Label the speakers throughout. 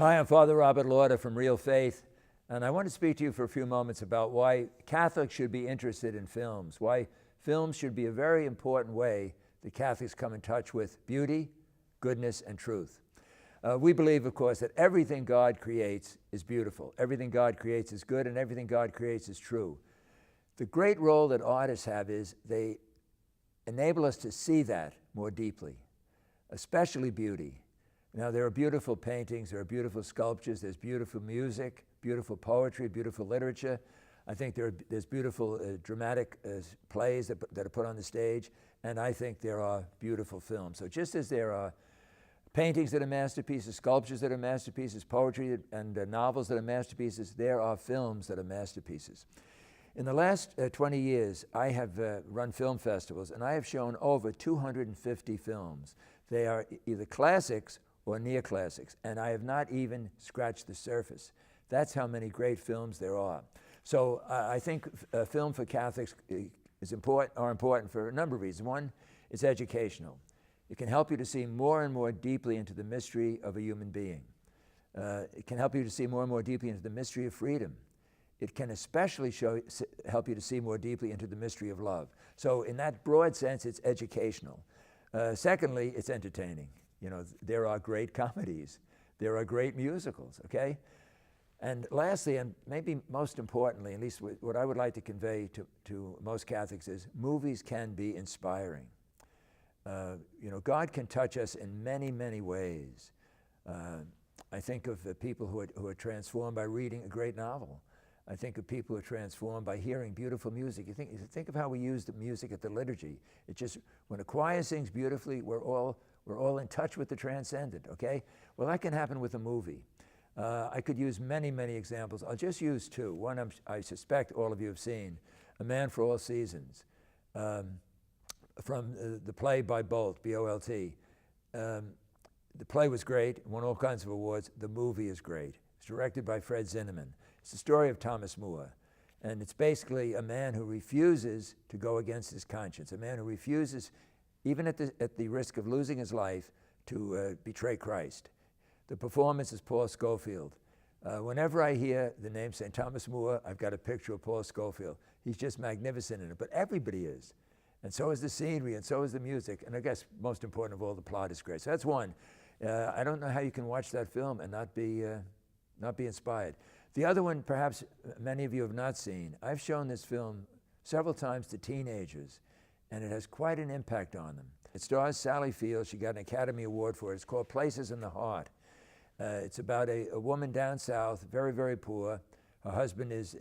Speaker 1: Hi, I'm Father Robert Lauder from Real Faith, and I want to speak to you for a few moments about why Catholics should be interested in films, why films should be a very important way that Catholics come in touch with beauty, goodness, and truth. We believe, of course, that everything God creates is beautiful, everything God creates is good, and everything God creates is true. The great role that artists have is they enable us to see that more deeply, especially beauty. Now, there are beautiful paintings, there are beautiful sculptures, there's beautiful music, beautiful poetry, beautiful literature. I think there's beautiful dramatic plays that are put on the stage, and I think there are beautiful films. So just as there are paintings that are masterpieces, sculptures that are masterpieces, poetry and novels that are masterpieces, there are films that are masterpieces. In the last 20 years, I have run film festivals, and I have shown over 250 films. They are either classics or near-classics, and I have not even scratched the surface. That's how many great films there are. So I think film for Catholics are important for a number of reasons. One, it's educational. It can help you to see more and more deeply into the mystery of a human being. It can help you to see more and more deeply into the mystery of freedom. It can especially help you to see more deeply into the mystery of love. So in that broad sense, it's educational. Secondly, it's entertaining. You know, there are great comedies. There are great musicals, okay? And lastly, and maybe most importantly, at least what I would like to convey to most Catholics is movies can be inspiring. You know, God can touch us in many, many ways. I think of people who are transformed by reading a great novel. I think of people who are transformed by hearing beautiful music. You think of how we use the music at the liturgy. It just, when a choir sings beautifully, we're all in touch with the transcendent, okay? Well, that can happen with a movie. I could use many, many examples. I'll just use two. One I suspect all of you have seen, A Man for All Seasons, from the play by Bolt, B-O-L-T. The play was great, won all kinds of awards. The movie is great. It's directed by Fred Zinnemann. It's the story of Thomas More, and it's basically a man who refuses to go against his conscience, a man who refuses, even at the risk of losing his life, to betray Christ. The performance is Paul Scofield. Whenever I hear the name St. Thomas More, I've got a picture of Paul Scofield. He's just magnificent in it, but everybody is. And so is the scenery, and so is the music, and I guess most important of all, the plot is great. So that's one. I don't know how you can watch that film and not be inspired. The other one, perhaps many of you have not seen. I've shown this film several times to teenagers, and it has quite an impact on them. It stars Sally Field. She got an Academy Award for it. It's called Places in the Heart. It's about a woman down south, very, very poor. Her husband is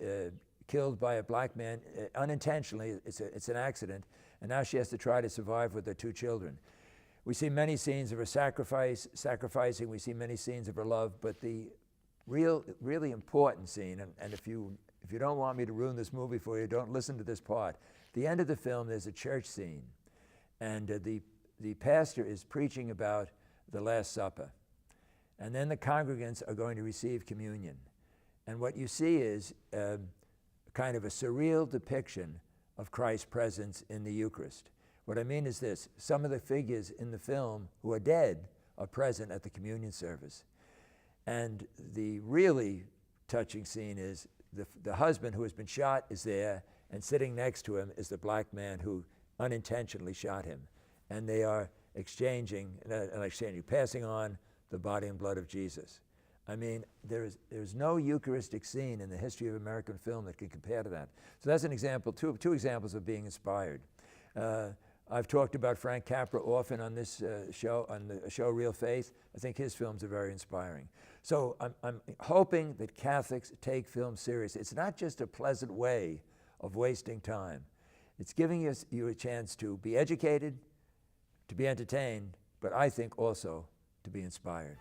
Speaker 1: killed by a black man unintentionally. It's an accident, and now she has to try to survive with her two children. We see many scenes of her sacrificing. We see many scenes of her love, but the really important scene, and if you don't want me to ruin this movie for you, don't listen to this part. The end of the film, there's a church scene, and the pastor is preaching about the Last Supper, and then the congregants are going to receive communion, and what you see is kind of a surreal depiction of Christ's presence in the Eucharist. What I mean is this: some of the figures in the film who are dead are present at the communion service. And the really touching scene is the husband who has been shot is there, and sitting next to him is the black man who unintentionally shot him. And they are passing on the body and blood of Jesus. I mean, there's no Eucharistic scene in the history of American film that can compare to that. So that's an example, two examples of being inspired. I've talked about Frank Capra often on this show, on the show Real Faith. I think his films are very inspiring. So I'm hoping that Catholics take film serious. It's not just a pleasant way of wasting time. It's giving you a chance to be educated, to be entertained, but I think also to be inspired.